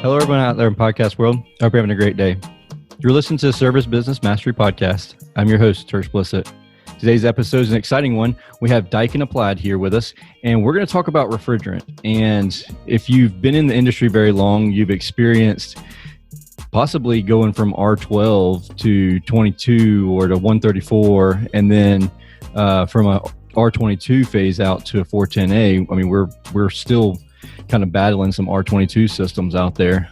Hello, everyone out there in podcast world. I hope you're having a great day. You're listening to the Service Business Mastery Podcast. I'm your host, Tersh. Today's episode is an exciting one. We have Daikin Applied here with us, and we're going to talk about refrigerant. And if you've been in the industry very long, you've experienced possibly going from R12 to 22 or to 134, and then from a R22 phase out to a 410A. I mean, we're still kind of battling some R22 systems out there.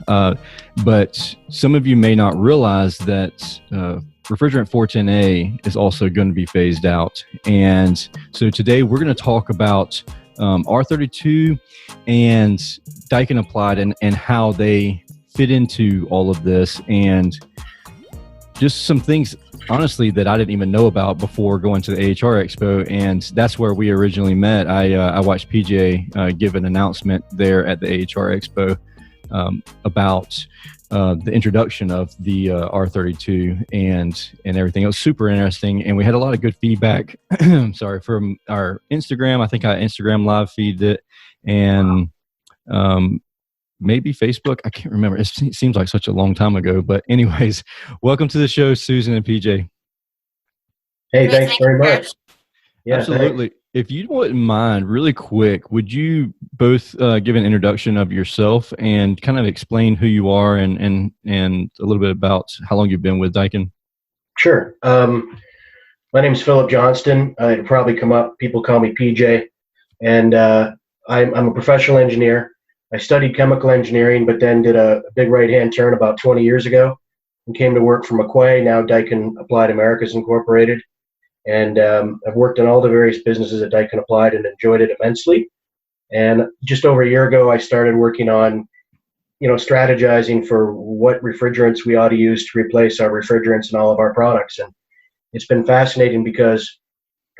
But some of you may not realize that refrigerant 410A is also going to be phased out. And so today we're going to talk about R32 and Daikin Applied and how they fit into all of this, and just some things, honestly, that I didn't even know about before going to the AHR Expo, and that's where we originally met. I watched PJ give an announcement there at the AHR Expo about the introduction of the R32 and everything. It was super interesting, and we had a lot of good feedback. Sorry, from our Instagram. I think I Instagram live feed it, and maybe Facebook. I can't remember. It seems like such a long time ago. But anyways, welcome to the show, Susan and PJ. Hey, thanks very much. Yeah, absolutely. Thanks. If you wouldn't mind, really quick, would you both give an introduction of yourself and kind of explain who you are and a little bit about how long you've been with Daikin? Sure. My name is Philip Johnston. It'll probably come up. People call me PJ. And I'm a professional engineer. I studied chemical engineering, but then did a big right-hand turn about 20 years ago and came to work for McQuay, now Daikin Applied Americas Incorporated. And I've worked in all the various businesses at Daikin Applied and enjoyed it immensely. And just over a year ago, I started working on, strategizing for what refrigerants we ought to use to replace our refrigerants in all of our products. And it's been fascinating because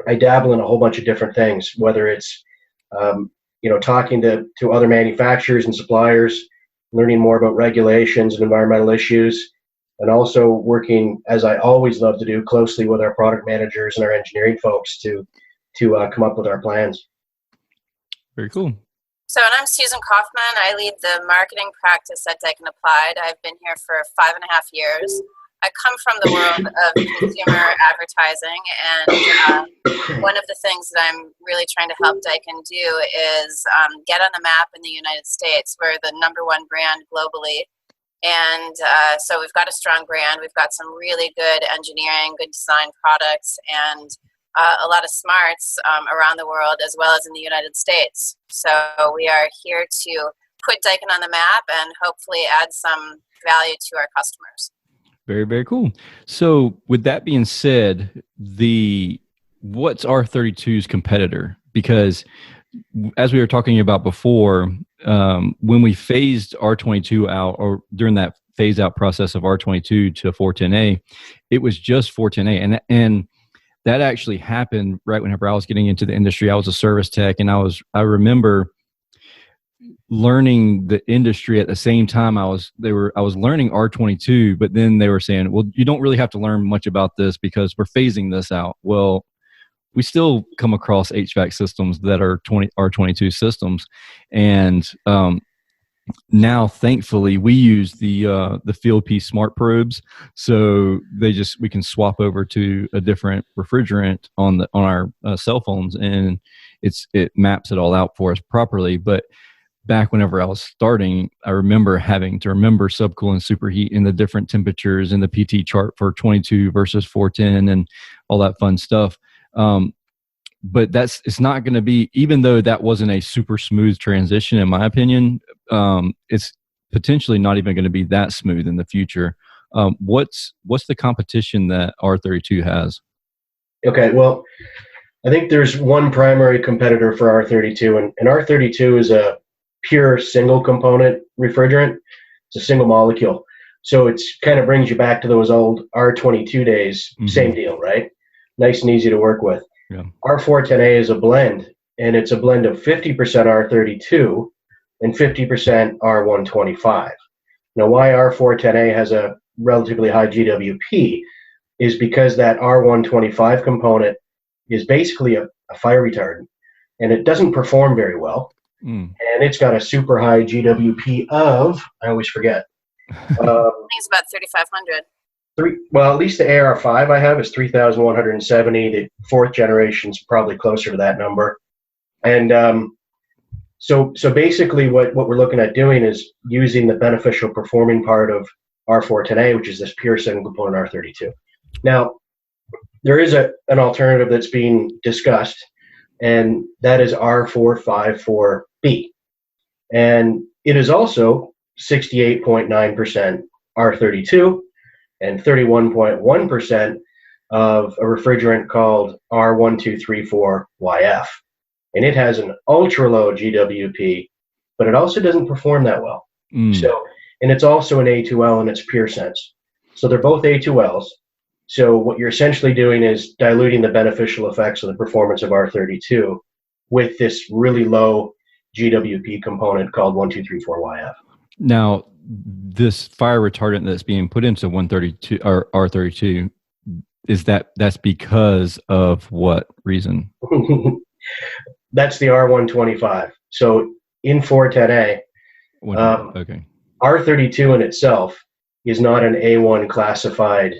I dabble in a whole bunch of different things, whether it's talking to other manufacturers and suppliers, learning more about regulations and environmental issues, and also working, as I always love to do, closely with our product managers and our engineering folks to come up with our plans. Very cool. So, and I'm Susan Kaufman. I lead the marketing practice at Daikin Applied. I've been here for 5.5 years. I come from the world of consumer advertising, and one of the things that I'm really trying to help Daikin do is get on the map in the United States. We're the #1 brand globally, and so we've got a strong brand. We've got some really good engineering, good design products, and a lot of smarts around the world as well as in the United States. So we are here to put Daikin on the map and hopefully add some value to our customers. Very, very cool. So with that being said, what's R32's competitor? Because as we were talking about before, when we phased R22 out, or during that phase out process of R22 to 410A, it was just 410A. And that actually happened right whenever I was getting into the industry. I was a service tech, and I remember learning the industry at the same time. I was learning R22, but then they were saying, well, you don't really have to learn much about this because we're phasing this out. Well, we still come across HVAC systems that are R22 systems, and now thankfully we use the Field P Smart Probes, so we can swap over to a different refrigerant on our cell phones, and it maps it all out for us properly. But back whenever I was starting, I remember having to remember subcool and superheat and the different temperatures and the PT chart for 22 versus 410 and all that fun stuff. But it's not going to be, even though that wasn't a super smooth transition, in my opinion, it's potentially not even going to be that smooth in the future. What's the competition that R32 has? Okay, well, I think there's one primary competitor for R32, and R32 is a pure single component refrigerant. It's a single molecule. So it's kind of brings you back to those old R22 days. Mm-hmm. Same deal, right? Nice and easy to work with. Yeah. R410A is a blend, and it's a blend of 50% R32 and 50% R125. Now, why R410A has a relatively high GWP is because that R125 component is basically a fire retardant, and it doesn't perform very well. and it's got a super high GWP of, I always forget. I think it's about 3,500. Well, at least the AR5 I have is 3,170. The fourth generation's probably closer to that number. And so basically what we're looking at doing is using the beneficial performing part of R410A, which is this pure single component R32. Now, there is an alternative that's being discussed, and that is R454B. And it is also 68.9% R32 and 31.1% of a refrigerant called R1234YF. And it has an ultra low GWP, but it also doesn't perform that well. So, and it's also an A2L in its pure sense. So they're both A2Ls. So what you're essentially doing is diluting the beneficial effects of the performance of R32 with this really low GWP component called 1234YF. Now, this fire retardant that's being put into 132 or R32, that's because of what reason? That's the R125. So in 410A, okay. R32 in itself is not an A1 classified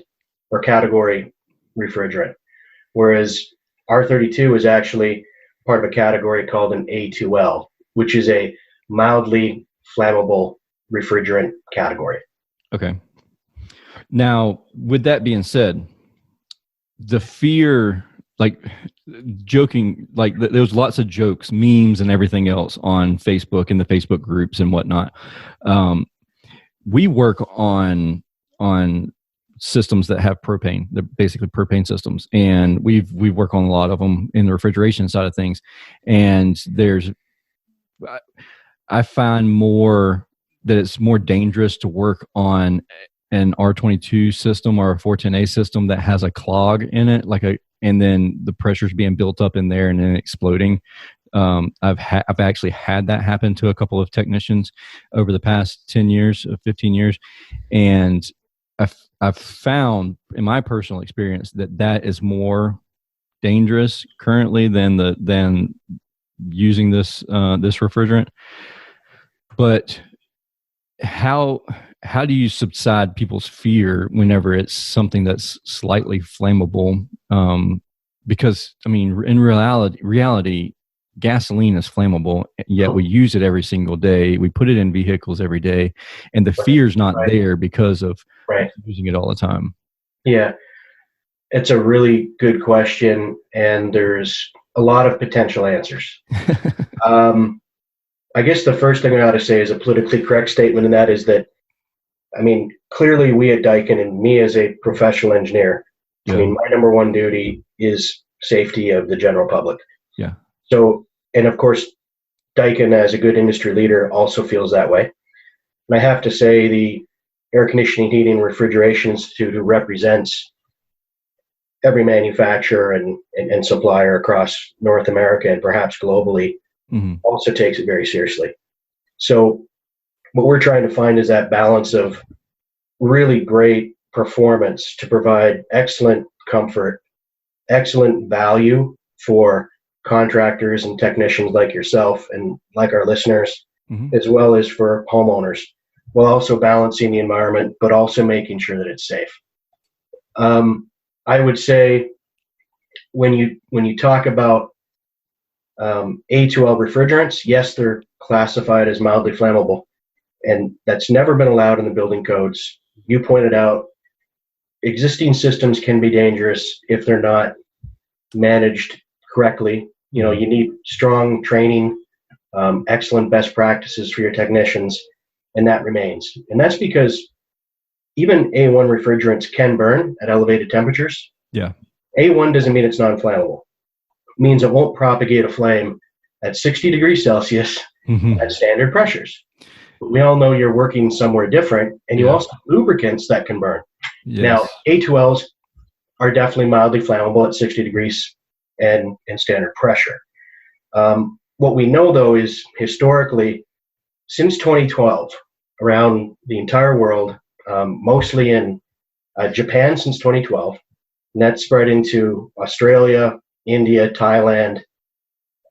or category refrigerant, whereas R32 is actually part of a category called an A2L, which is a mildly flammable refrigerant category. Okay. Now, with that being said, the fear, like joking, like there's lots of jokes, memes, and everything else on Facebook and the Facebook groups and whatnot. We work on systems that have propane. They're basically propane systems, and we work on a lot of them in the refrigeration side of things. And I find more that it's more dangerous to work on an R22 system or a 410A system that has a clog in it, and then the pressure's being built up in there and then exploding. I've actually had that happen to a couple of technicians over the past 10 years, 15 years, and I've found in my personal experience that is more dangerous currently than using this refrigerant. But how do you subside people's fear whenever it's something that's slightly flammable? Because I mean, in reality, gasoline is flammable, yet we use it every single day. We put it in vehicles every day, and the fear's not there because of using it all the time. Yeah, it's a really good question, and there's a lot of potential answers. I guess the first thing I ought to say is a politically correct statement, and that is that, I mean, clearly we at Daikin, and me as a professional engineer, I mean, my number one duty is safety of the general public. Yeah. So, and of course, Daikin as a good industry leader also feels that way. And I have to say the Air Conditioning, Heating, and Refrigeration Institute, who represents every manufacturer and supplier across North America and perhaps globally, also takes it very seriously. So what we're trying to find is that balance of really great performance to provide excellent comfort, excellent value for contractors and technicians like yourself and like our listeners, as well as for homeowners, while also balancing the environment, but also making sure that it's safe. I would say when you talk about A2L refrigerants, yes, they're classified as mildly flammable, and that's never been allowed in the building codes. You pointed out existing systems can be dangerous if they're not managed correctly. You know, you need strong training, excellent best practices for your technicians, and that remains. And that's because even A1 refrigerants can burn at elevated temperatures. Yeah. A1 doesn't mean it's non-flammable. It means it won't propagate a flame at 60 degrees Celsius at standard pressures. But we all know you're working somewhere different, and you also have lubricants that can burn. Yes. Now, A2Ls are definitely mildly flammable at 60 degrees and standard pressure. What we know, though, is historically, since 2012, around the entire world, mostly in Japan since 2012, and that spread into Australia, India, Thailand,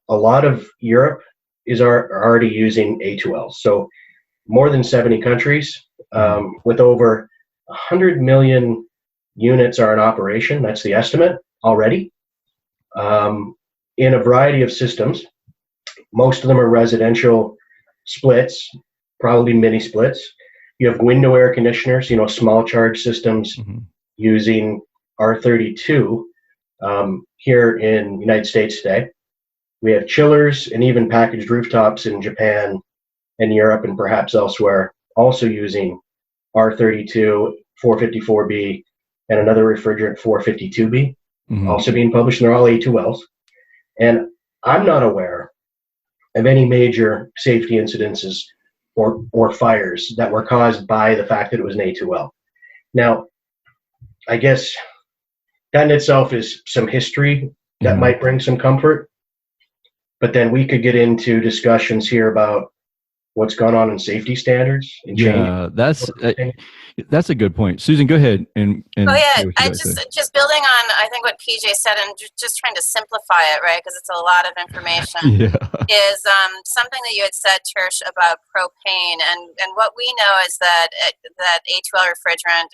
a lot of Europe, are already using A2L. So more than 70 countries with over 100 million units are in operation. That's the estimate already, in a variety of systems. Most of them are residential splits, probably mini splits. You have window air conditioners, small charge systems using R32 here in the United States today. We have chillers and even packaged rooftops in Japan and Europe and perhaps elsewhere also using R32, 454B, and another refrigerant, 452B, also being published, and they're all A2Ls. And I'm not aware of any major safety incidences or fires that were caused by the fact that it was an A2L. Now, I guess that in itself is some history that might bring some comfort, but then we could get into discussions here about what's gone on in safety standards and change. Yeah, that's a good point. Susan, go ahead. And I just building on, I think what PJ said, and just trying to simplify it, right? Because it's a lot of information. Is something that you had said, Tersh, about propane, and what we know is that A2L refrigerant,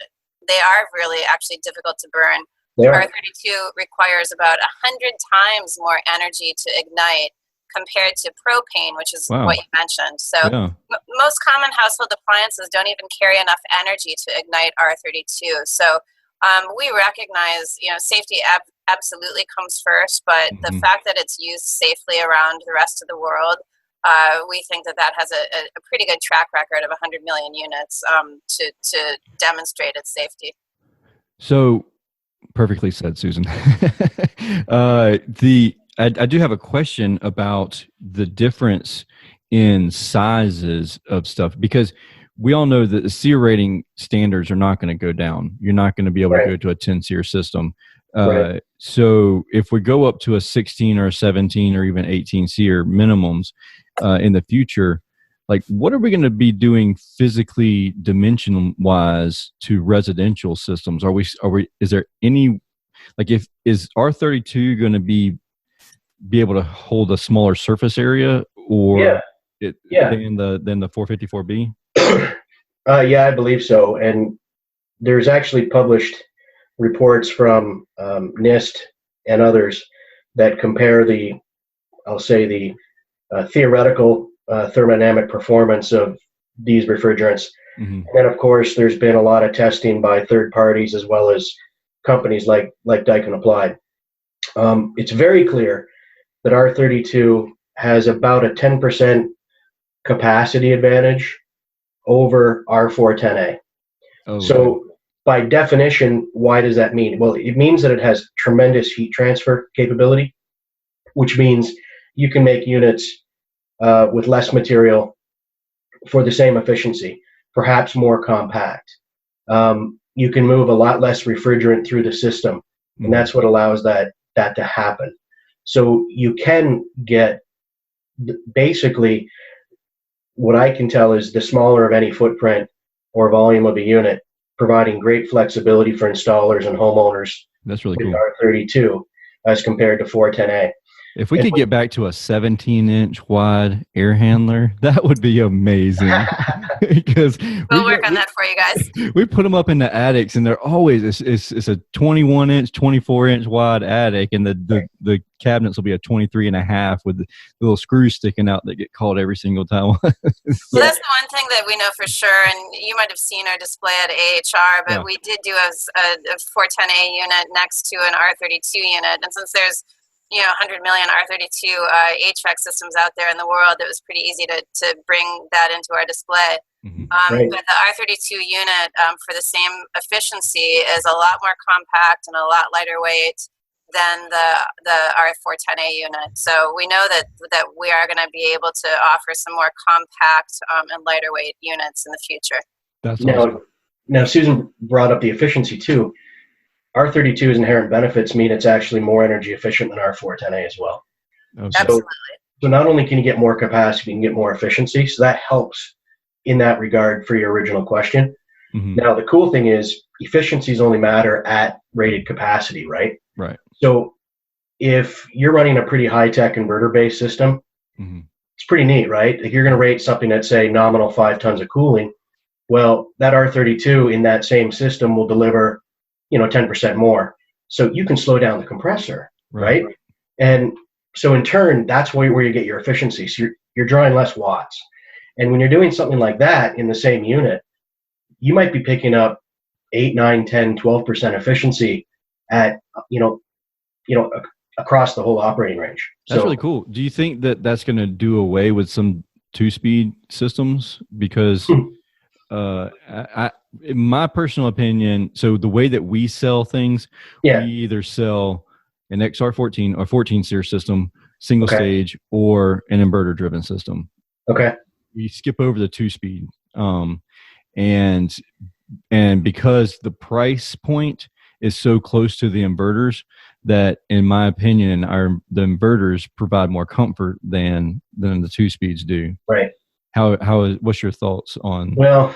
they are really actually difficult to burn. R32 requires about 100 times more energy to ignite compared to propane, which is what you mentioned. So most common household appliances don't even carry enough energy to ignite R32. So we recognize, safety absolutely comes first, but the fact that it's used safely around the rest of the world, we think that has a pretty good track record of 100 million units to demonstrate its safety. So perfectly said, Susan. I do have a question about the difference in sizes of stuff, because we all know that the SEER rating standards are not going to go down. You're not going to be able to go to a 10 SEER system. So if we go up to a 16 or a 17 or even 18 SEER minimums in the future, like, what are we going to be doing physically, dimension wise, to residential systems? Is there any, like, is R32 going to be able to hold a smaller surface area, or than the 454B? Yeah, I believe so. And there's actually published reports from NIST and others that compare the theoretical thermodynamic performance of these refrigerants. And then, of course, there's been a lot of testing by third parties as well as companies like Daikin Applied. It's very clear that R32 has about a 10% capacity advantage over R410A. So by definition, why does that mean? Well, it means that it has tremendous heat transfer capability, which means you can make units with less material for the same efficiency, perhaps more compact. You can move a lot less refrigerant through the system, and that's what allows that to happen. So you can get, basically, what I can tell is the smaller of any footprint or volume of a unit, providing great flexibility for installers and homeowners. That's really with cool. R32 as compared to 410A. If we could get back to a 17-inch wide air handler, that would be amazing. Because we'll work on that for you guys. We put them up in the attics, and they're always it's a 21-inch, 24-inch wide attic, and the cabinets will be a 23.5 with the little screws sticking out that get caught every single time. Well, that's the one thing that we know for sure, and you might have seen our display at AHR, but we did do a 410A unit next to an R32 unit, and since there's 100 million R32 HVAC systems out there in the world, it was pretty easy to bring that into our display. But the R32 unit, for the same efficiency, is a lot more compact and a lot lighter weight than the R410A unit. So we know that we are going to be able to offer some more compact and lighter weight units in the future. That's awesome. Now, Susan brought up the efficiency too. R32's inherent benefits mean it's actually more energy efficient than R410A as well. Okay. Absolutely. So not only can you get more capacity, you can get more efficiency. So that helps in that regard for your original question. Now, the cool thing is efficiencies only matter at rated capacity, right? Right. So if you're running a pretty high-tech inverter-based system, it's pretty neat, right? If you're going to rate something at, say, nominal 5 tons of cooling, well, that R32 in that same system will deliver, 10% more. So you can slow down the compressor, right? And so in turn, that's where you get your efficiency. So you're drawing less watts. And when you're doing something like that in the same unit, you might be picking up 8, 9, 10, 12% efficiency at, across the whole operating range. That's really cool. Do you think that that's going to do away with some 2-speed systems? Because in my personal opinion, so the way that we sell things, we either sell an XR14 or 14 series system, single stage, or an inverter driven system. Okay. We skip over the 2-speed. And because the price point is so close to the inverters, that in my opinion, the inverters provide more comfort than the 2-speeds do. Right. What's your thoughts on? Well,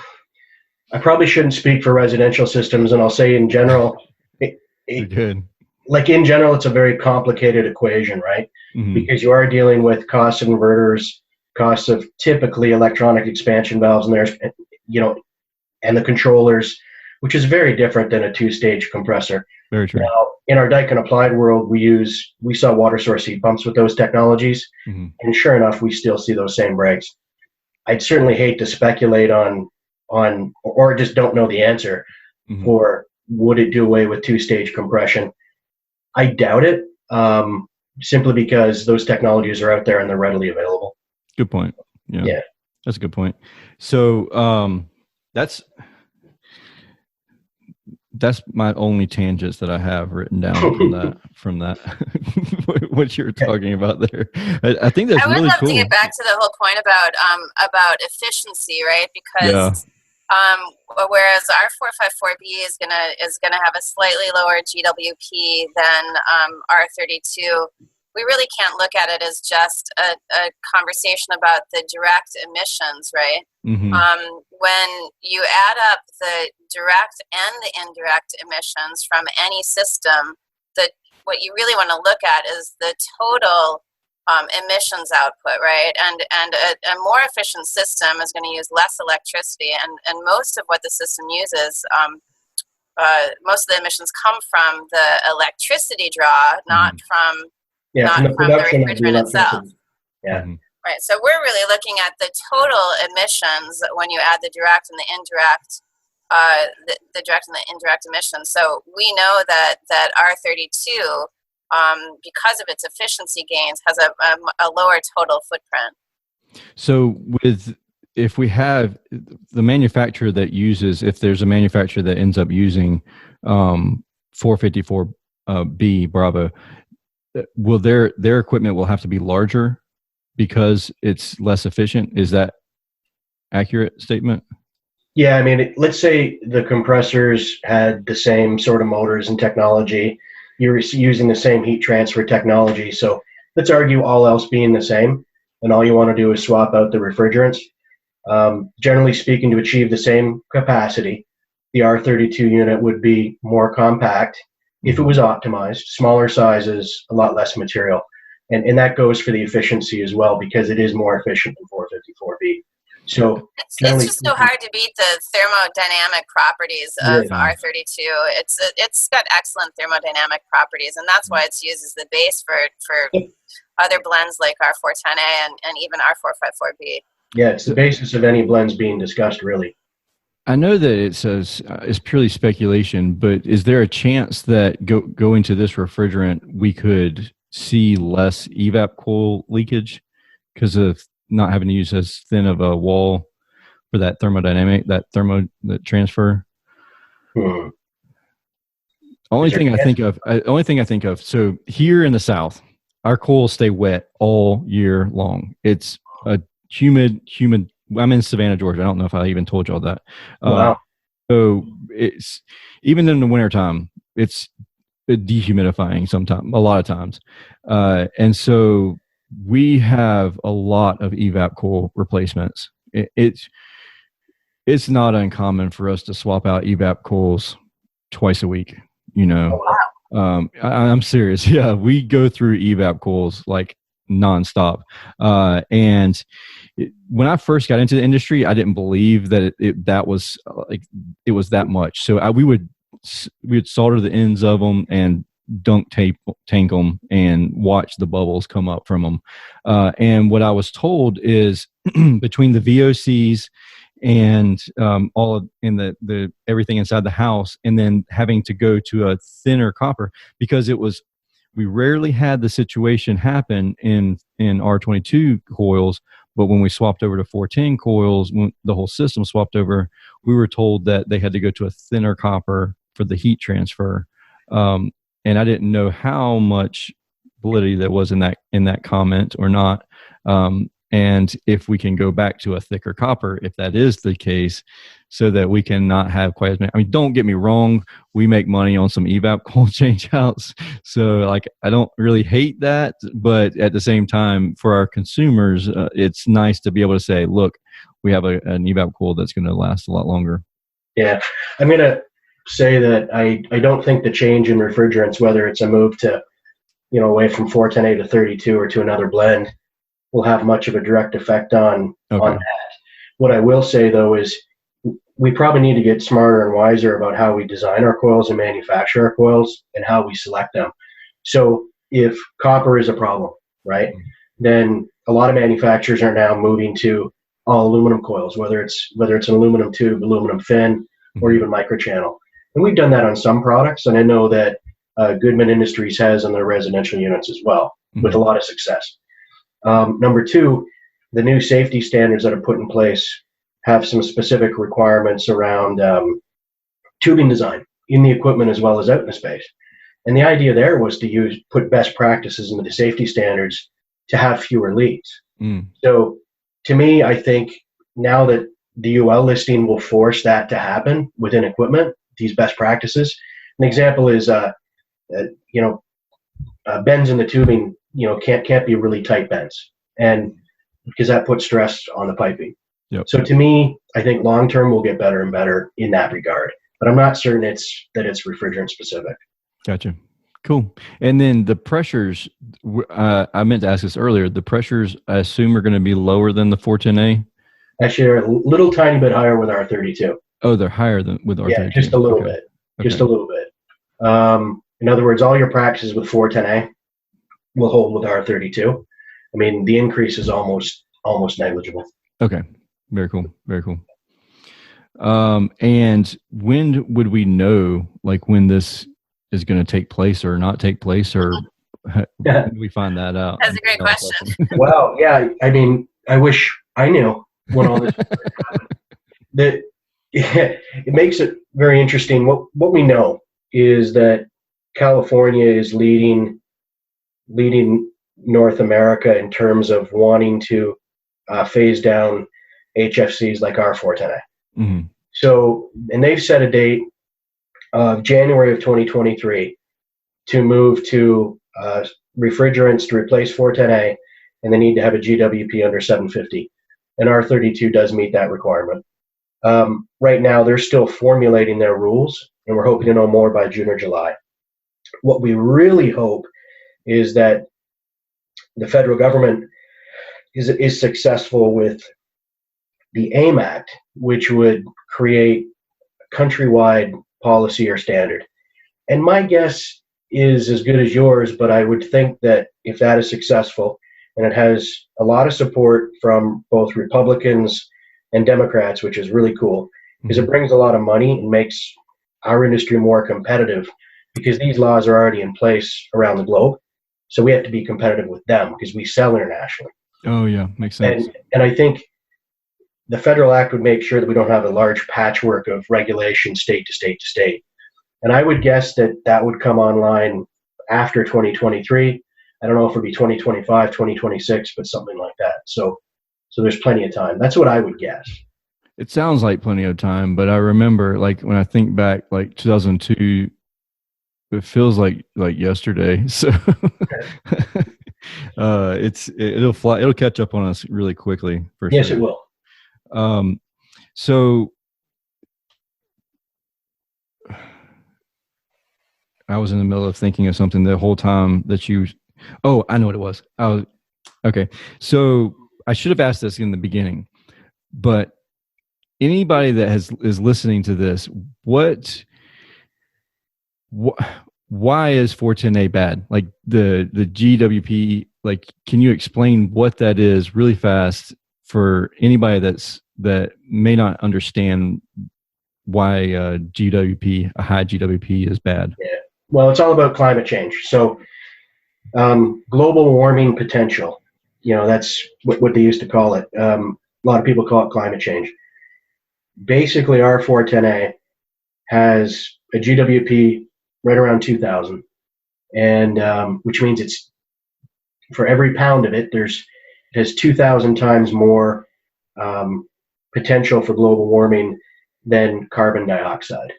I probably shouldn't speak for residential systems, and I'll say in general, good. Like in general, it's a very complicated equation, right? Mm-hmm. Because you are dealing with costs of inverters, costs of typically electronic expansion valves, and there's, and the controllers, which is very different than a 2-stage compressor. Very true. Now, in our Daikin Applied world, we saw water source heat pumps with those technologies, and sure enough, we still see those same breaks. I'd certainly hate to speculate on or just don't know the answer for would it do away with 2-stage compression. I doubt it, simply because those technologies are out there and they're readily available. Good point. Yeah. That's a good point. So that's my only tangents that I have written down from that what you were talking about there. I think that's really cool. I would love to get back to the whole point about efficiency, right? Because whereas our 454B is gonna have a slightly lower GWP than R32, we really can't look at it as just a conversation about the direct emissions, right? When you add up the direct and the indirect emissions from any system, what you really want to look at is the total emissions output, right? And a more efficient system is going to use less electricity, and most of what the system uses, most of the emissions come from the electricity draw, not from the refrigerant itself. Yeah. Right. So we're really looking at the total emissions when you add the direct and the indirect, the direct and the indirect emissions. So we know that R32, because of its efficiency gains, has a lower total footprint. So if we have the manufacturer that uses, if there's a manufacturer that ends up using 454B Bravo, will their equipment will have to be larger because it's less efficient? Is that accurate statement? Yeah, I mean, let's say the compressors had the same sort of motors and technology. You're using the same heat transfer technology. So let's argue all else being the same, and all you want to do is swap out the refrigerants. Generally speaking, to achieve the same capacity, the R32 unit would be more compact if it was optimized, smaller sizes, a lot less material. And that goes for the efficiency as well, because it is more efficient than 454B. So it's just so hard to beat the thermodynamic properties of R32. It's got excellent thermodynamic properties, and that's why it's used as the base for other blends like R410A and even R454B. Yeah, it's the basis of any blends being discussed, really. I know that it says it's purely speculation, but is there a chance that going to this refrigerant, we could see less evap coil leakage because of not having to use as thin of a wall for that thermodynamic, that transfer? Only thing I think of. So here in the South, our coils stay wet all year long. It's a humid. I'm in Savannah, Georgia. I don't know if I even told y'all that. Wow. So it's even in the wintertime, it's dehumidifying a lot of times. And so we have a lot of evap coil replacements. It's not uncommon for us to swap out evap coils twice a week, Oh, wow. I'm serious. Yeah. We go through evap coils like nonstop. And when I first got into the industry, I didn't believe that that was like it was that much. So we would solder the ends of them and tank them and watch the bubbles come up from them. And what I was told is between the VOCs and all of in the everything inside the house, and then having to go to a thinner copper, because we rarely had the situation happen in R22 coils, but when we swapped over to 410 coils, when the whole system swapped over, we were told that they had to go to a thinner copper for the heat transfer. And I didn't know how much validity there was in that comment or not. And if we can go back to a thicker copper, if that is the case, so that we can not have quite as many. I mean, don't get me wrong, we make money on some evap coil change outs. So like, I don't really hate that, but at the same time, for our consumers, it's nice to be able to say, look, we have an evap coil that's going to last a lot longer. Yeah. I'm going to say that I don't think the change in refrigerants, whether it's a move to, away from 410A to 32 or to another blend, will have much of a direct effect on that. What I will say, though, is we probably need to get smarter and wiser about how we design our coils and manufacture our coils and how we select them. So if copper is a problem, right, then a lot of manufacturers are now moving to all aluminum coils, whether it's an aluminum tube, aluminum fin, or even microchannel. And we've done that on some products, and I know that Goodman Industries has on their residential units as well, with a lot of success. Number two, the new safety standards that are put in place have some specific requirements around tubing design in the equipment as well as out in the space. And the idea there was to put best practices into the safety standards to have fewer leaks. So to me, I think now that the UL listing will force that to happen within equipment, these best practices. An example is, bends in the tubing, can't be really tight bends, and because that puts stress on the piping. Yep. So to me, I think long term we'll get better and better in that regard, but I'm not certain it's refrigerant specific. Gotcha. Cool. And then the pressures, I meant to ask this earlier. The pressures, I assume, are going to be lower than the 410A. Actually, they're a little tiny bit higher with R32. Oh, they're higher than with R32. Yeah, just a little bit. Just a little bit. In other words, all your practices with 410A will hold with R32. I mean, the increase is almost negligible. Okay. Very cool. Very cool. And when would we know, like, when this is going to take place or not take place, or when do we find that out? That's a great question. Well, yeah. I mean, I wish I knew when all this that it makes it very interesting. What we know is that California is leading North America in terms of wanting to phase down HFCs like R410A. Mm-hmm. So, and they've set a date of January of 2023 to move to refrigerants to replace 410A, and they need to have a GWP under 750. And R32 does meet that requirement. Right now, they're still formulating their rules, and we're hoping to know more by June or July. What we really hope is that the federal government is successful with the AIM Act, which would create a countrywide policy or standard. And my guess is as good as yours, but I would think that if that is successful, and it has a lot of support from both Republicans and Democrats, which is really cool, because it brings a lot of money and makes our industry more competitive, because these laws are already in place around the globe. So we have to be competitive with them because we sell internationally. Oh, yeah. Makes sense. And I think the federal act would make sure that we don't have a large patchwork of regulation state to state to state. And I would guess that would come online after 2023. I don't know if it'll be 2025, 2026, but something like that. So there's plenty of time. That's what I would guess. It sounds like plenty of time, but I remember, like, when I think back, like 2002, it feels like yesterday. So it'll catch up on us really quickly for sure. Yes, it will. So I was in the middle of thinking of something the whole time that I know what it was. Okay. So I should have asked this in the beginning, but anybody that is listening to this, why is 410A bad? Like the GWP, like, can you explain what that is really fast for anybody that may not understand why GWP, a high GWP, is bad? Yeah. Well, it's all about climate change. So global warming potential, that's what they used to call it. A lot of people call it climate change. Basically, our 410A has a GWP right around 2,000, and which means it's for every pound of it, it has 2,000 times more potential for global warming than carbon dioxide.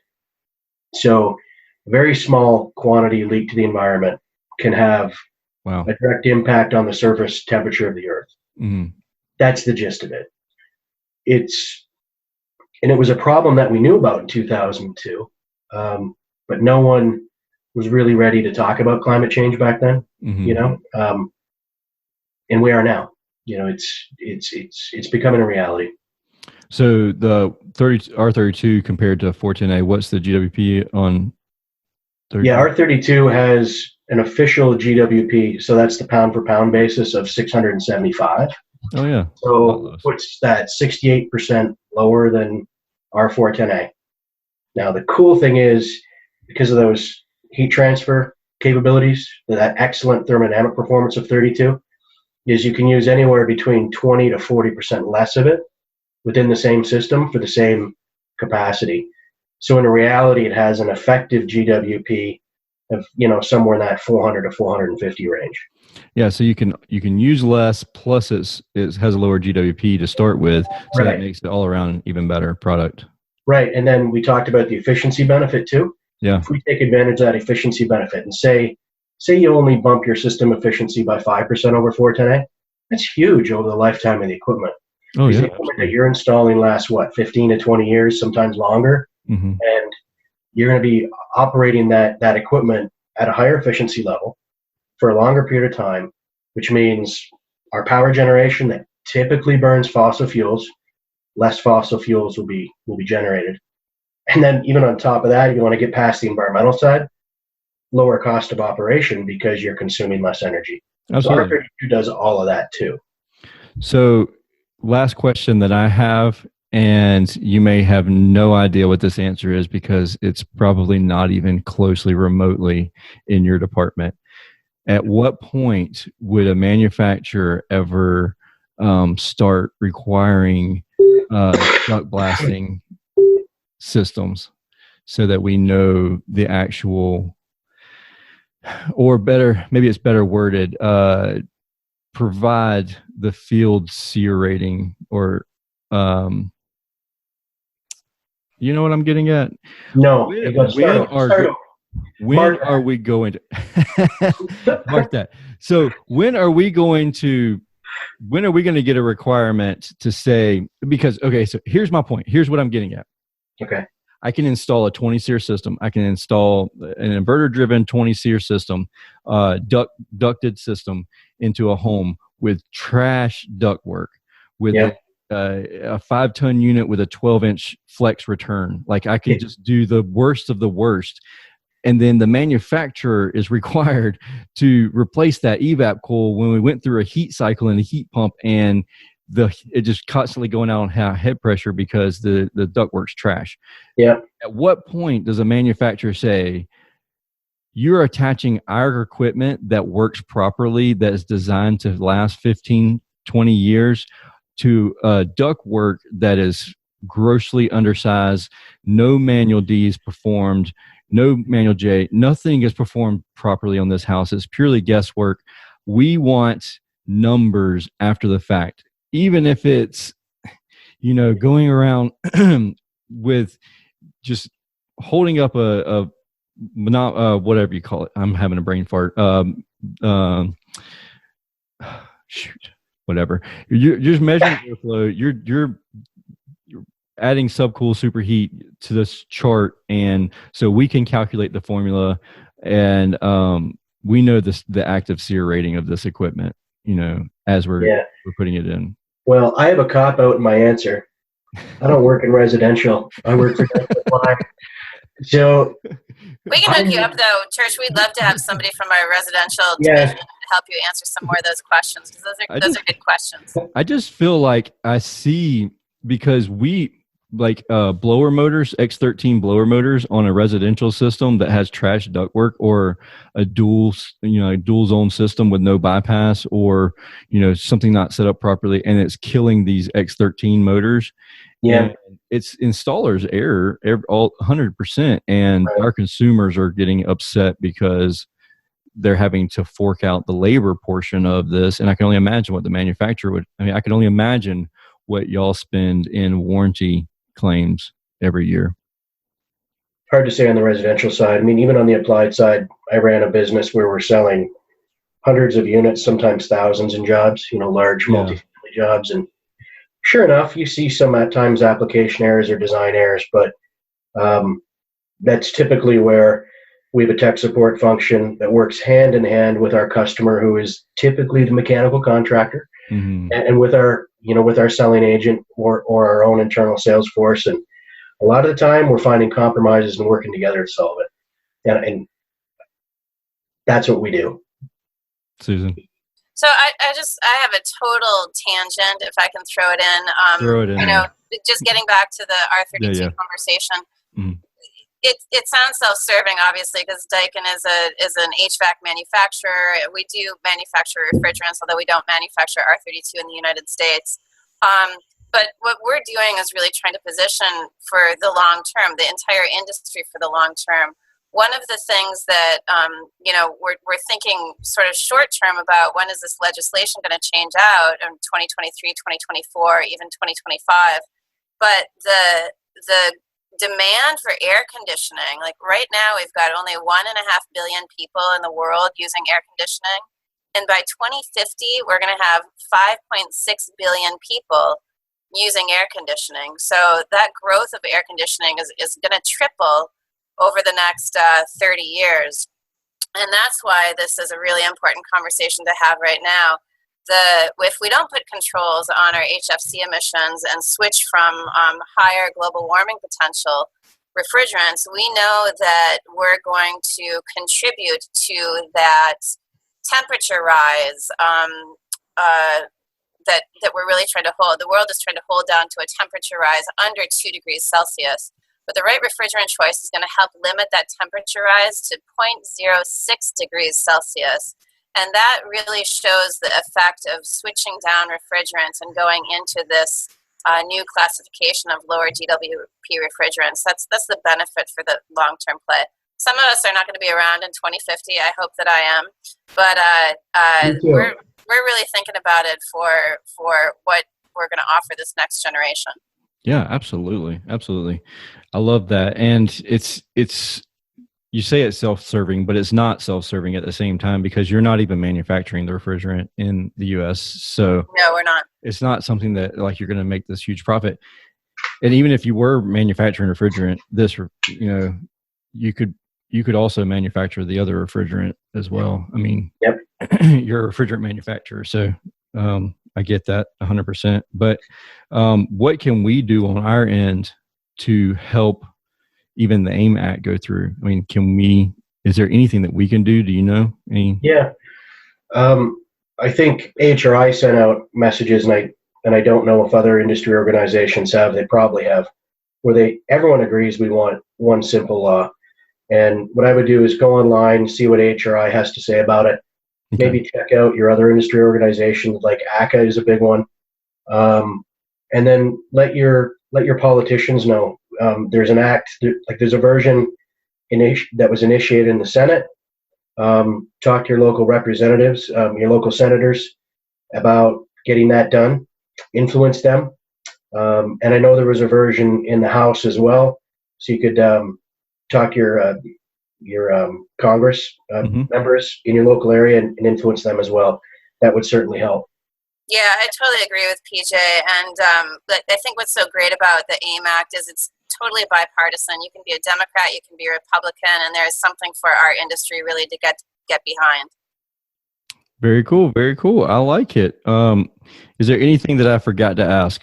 So a very small quantity leaked to the environment can have a direct impact on the surface temperature of the Earth. Mm-hmm. That's the gist of it. And it was a problem that we knew about in 2002, but no one was really ready to talk about climate change back then. Mm-hmm. And we are now. It's becoming a reality. So the R32 compared to 410A, what's the GWP on 32? Yeah, R32 has an official GWP, so that's the pound for pound basis of 675. Oh yeah. So what's that? 68% lower than R410A. Now the cool thing is, because of those heat transfer capabilities, that excellent thermodynamic performance of 32, is you can use anywhere between 20 to 40% less of it within the same system for the same capacity. So in reality, it has an effective GWP of somewhere in that 400 to 450 range. Yeah, so you can use less, plus it has a lower GWP to start with, so that makes it all around an even better product. Right, and then we talked about the efficiency benefit too. Yeah. If we take advantage of that efficiency benefit and say you only bump your system efficiency by 5% over 410A, that's huge over the lifetime of the equipment. Oh yeah. The equipment that you're installing lasts 15 to 20 years, sometimes longer, mm-hmm. and you're going to be operating that equipment at a higher efficiency level for a longer period of time, which means our power generation that typically burns fossil fuels, less fossil fuels will be generated. And then even on top of that, if you want to get past the environmental side, lower cost of operation because you're consuming less energy. Absolutely. So R32 does all of that too. So last question that I have, and you may have no idea what this answer is because it's probably not even closely remotely in your department. At what point would a manufacturer ever start requiring duct blasting systems so that we know the actual, or better, maybe it's better worded, provide the field SEER rating, or you know what I'm getting at? No. When are we going to mark that? So when are we going to get a requirement to say, because, okay, so here's my point. Here's what I'm getting at. Okay. I can install a 20 SEER system. I can install an inverter-driven 20 SEER system, ducted system into a home with trash ductwork, with a 5-ton unit with a 12-inch flex return. Like, I can just do the worst of the worst. And then the manufacturer is required to replace that evap coil when we went through a heat cycle and a heat pump, and it just constantly going out on head pressure because the ductwork's trash. Yeah. At what point does a manufacturer say, you're attaching our equipment that works properly, that is designed to last 15, 20 years, to ductwork that is grossly undersized, no manual D is performed, no manual J, nothing is performed properly on this house. It's purely guesswork. We want numbers after the fact, even if it's, going around with just holding up whatever you call it. I'm having a brain fart. Whatever. You're just measuring airflow. You're adding subcool superheat to this chart, and so we can calculate the formula, and we know the active SEER rating of this equipment. as we're Yeah. putting it in. Well, I have a cop out in my answer. I don't work in residential. I work for Daikin Applied. So we can hook you up, though, Tersh. We'd love to have somebody from our residential division to help you answer some more of those questions, because those are good questions. I just feel like I see, because we like blower motors, X13 blower motors on a residential system that has trash ductwork, or a dual zone system with no bypass, or something not set up properly, and it's killing these X13 motors. Yeah. And it's installer's error, all 100%, and our consumers are getting upset because they're having to fork out the labor portion of this. And I can only imagine what the manufacturer would. I can only imagine what y'all spend in warranty claims every year. Hard to say on the residential side. I mean, even on the applied side, I ran a business where we're selling hundreds of units, sometimes thousands in jobs, large multifamily jobs. And sure enough, you see some at times application errors or design errors, but that's typically where we have a tech support function that works hand in hand with our customer, who is typically the mechanical contractor, and with our selling agent or our own internal sales force. And a lot of the time we're finding compromises and working together to solve it. And that's what we do. Susan. So I have a total tangent, if I can throw it in. Throw it in. Just getting back to the R32 conversation. Mm-hmm. It sounds self-serving, obviously, because Daikin is an HVAC manufacturer. We do manufacture refrigerants, although we don't manufacture R32 in the United States. But what we're doing is really trying to position for the long term, the entire industry for the long term. One of the things that we're thinking sort of short term about, when is this legislation going to change out in 2023, 2024, even 2025? But the demand for air conditioning, like right now we've got only 1.5 billion people in the world using air conditioning, and by 2050 we're going to have 5.6 billion people using air conditioning. So that growth of air conditioning is going to triple over the next 30 years. And that's why this is a really important conversation to have right now. If we don't put controls on our HFC emissions and switch from higher global warming potential refrigerants, we know that we're going to contribute to that temperature rise that we're really trying to hold. The world is trying to hold down to a temperature rise under 2 degrees Celsius. But the right refrigerant choice is going to help limit that temperature rise to 0.06 degrees Celsius. And that really shows the effect of switching down refrigerants and going into this new classification of lower GWP refrigerants. That's the benefit for the long-term play. Some of us are not going to be around in 2050. I hope that I am. But we're really thinking about it for what we're going to offer this next generation. Yeah, absolutely. Absolutely. I love that. And it's you say it's self-serving, but it's not self-serving at the same time, because you're not even manufacturing the refrigerant in the U.S. So no, we're not. It's not something that like you're going to make this huge profit. And even if you were manufacturing refrigerant, you could also manufacture the other refrigerant as well. I mean, yep. You're a refrigerant manufacturer, so I get that 100%. But what can we do on our end to help even the AIM Act go through? I mean, is there anything that we can do? Do you know? Yeah. I think AHRI sent out messages, and I don't know if other industry organizations have. They probably have, where everyone agrees we want one simple law. And what I would do is go online, see what AHRI has to say about it. Okay. Maybe check out your other industry organizations, like ACA is a big one. And then let your politicians know. There's an act, there's a version that was initiated in the Senate. Talk to your local representatives, your local senators, about getting that done. Influence them. And I know there was a version in the House as well, so you could talk to your Congress members in your local area and influence them as well. That would certainly help. Yeah, I totally agree with PJ. And I think what's so great about the AIM Act is it's totally bipartisan. You can be a Democrat, you can be a Republican, and there's something for our industry really to get behind. Very cool. Very cool. I like it. Is there anything that I forgot to ask?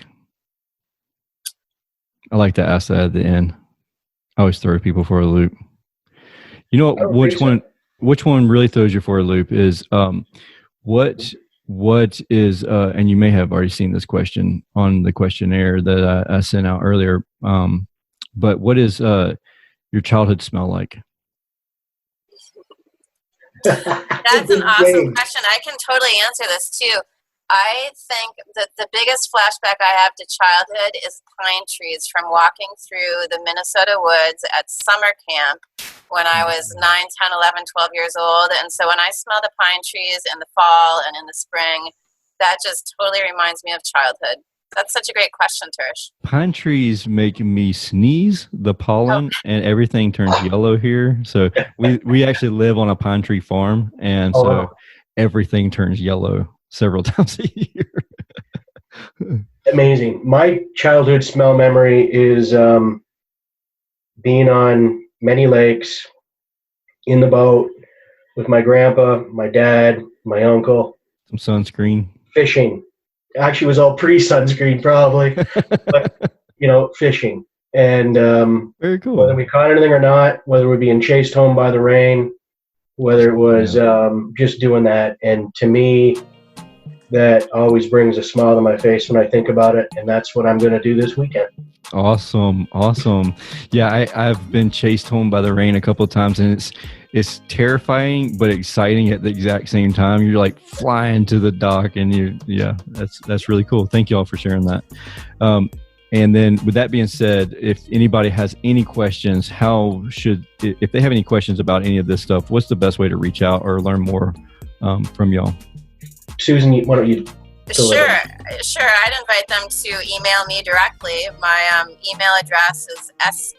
I like to ask that at the end. I always throw people for a loop. You know which one really throws you for a loop is what is and you may have already seen this question on the questionnaire that I sent out earlier. But what is your childhood smell like? That's an awesome question. I can totally answer this too. I think that the biggest flashback I have to childhood is pine trees from walking through the Minnesota woods at summer camp when I was 9, 10, 11, 12 years old. And so when I smell the pine trees in the fall and in the spring, that just totally reminds me of childhood. That's such a great question, Tersh. Pine trees make me sneeze, the pollen, and everything turns yellow here. So we actually live on a pine tree farm, and so everything turns yellow several times a year. Amazing. My childhood smell memory is being on many lakes in the boat with my grandpa, my dad, my uncle. Some sunscreen. Fishing. Actually, it was all pre-sunscreen probably, but fishing. And very cool. Whether we caught anything or not, whether we're being chased home by the rain, whether it was just doing that. And to me, that always brings a smile to my face when I think about it. And that's what I'm going to do this weekend. Awesome. Yeah, I've been chased home by the rain a couple of times, and it's terrifying but exciting at the exact same time. You're like flying to the dock, and that's really cool. Thank you all for sharing that. And then with that being said, if anybody has any questions, if they have any questions about any of this stuff, what's the best way to reach out or learn more from y'all? Susan, why don't you? Sure. I'd invite them to email me directly. My email address is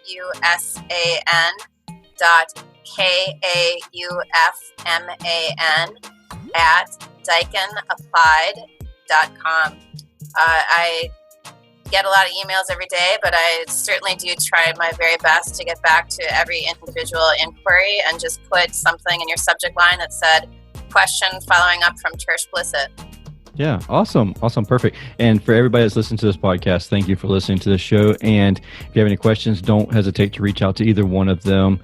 susan.kaufman@daikinapplied.com. I get a lot of emails every day, but I certainly do try my very best to get back to every individual inquiry and just put something in your subject line that said, question following up from Tersh Blissett. Yeah, awesome, perfect. And for everybody that's listening to this podcast, thank you for listening to this show. And if you have any questions, don't hesitate to reach out to either one of them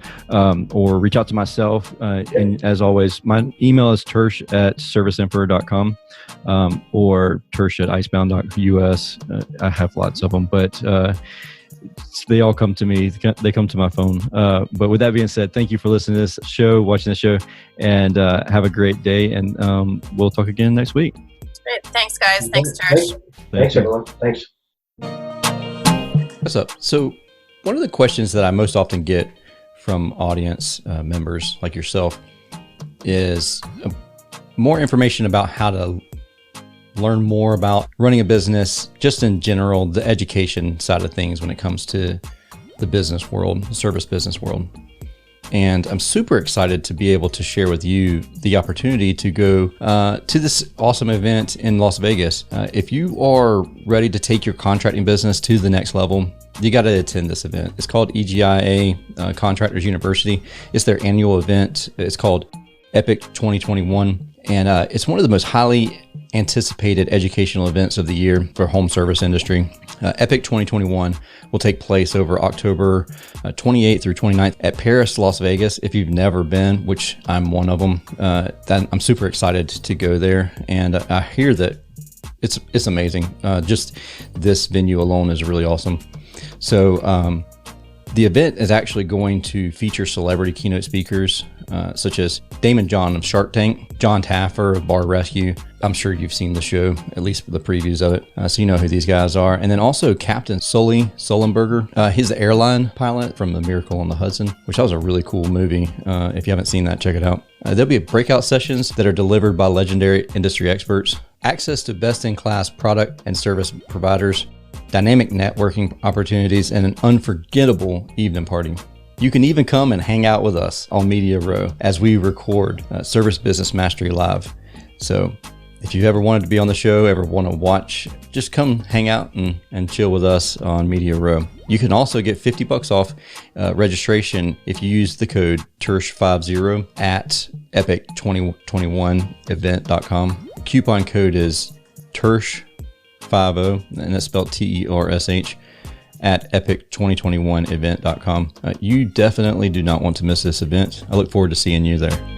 or reach out to myself. And as always, my email is tersh@serviceinfo.com or tersh@icebound.us. I have lots of them, but they all come to me. They come to my phone. But with that being said, thank you for listening to this show, watching the show, and have a great day. And we'll talk again next week. Great. Thanks, guys. Thanks, Tersh. Thanks, everyone. Thanks. What's up? So one of the questions that I most often get from audience members like yourself is more information about how to learn more about running a business, just in general, the education side of things when it comes to the business world, the service business world. And I'm super excited to be able to share with you the opportunity to go to this awesome event in Las Vegas. If you are ready to take your contracting business to the next level, you got to attend this event. It's called EGIA Contractors University. It's their annual event. It's called Epic 2021. And it's one of the most highly anticipated educational events of the year for home service industry. Epic 2021 will take place over October 28th through 29th at Paris, Las Vegas. If you've never been, which I'm one of them, I'm super excited to go there. And I hear that it's amazing. Just this venue alone is really awesome. So the event is actually going to feature celebrity keynote speakers such as Damon John of Shark Tank, John Taffer of Bar Rescue. I'm sure you've seen the show, at least for the previews of it, so you know who these guys are. And then also Captain Sully Sullenberger. He's the airline pilot from The Miracle on the Hudson, which was a really cool movie. If you haven't seen that, check it out. There'll be breakout sessions that are delivered by legendary industry experts, access to best-in-class product and service providers, dynamic networking opportunities, and an unforgettable evening party. You can even come and hang out with us on Media Row as we record Service Business Mastery Live. So If you ever wanted to be on the show, ever want to watch, just come hang out and chill with us on Media Row. You can also get $50 off registration if you use the code Tersh50 at epic2021event.com. Coupon code is Tersh50, and that's spelled TERSH, at epic2021event.com. You definitely do not want to miss this event. I look forward to seeing you there.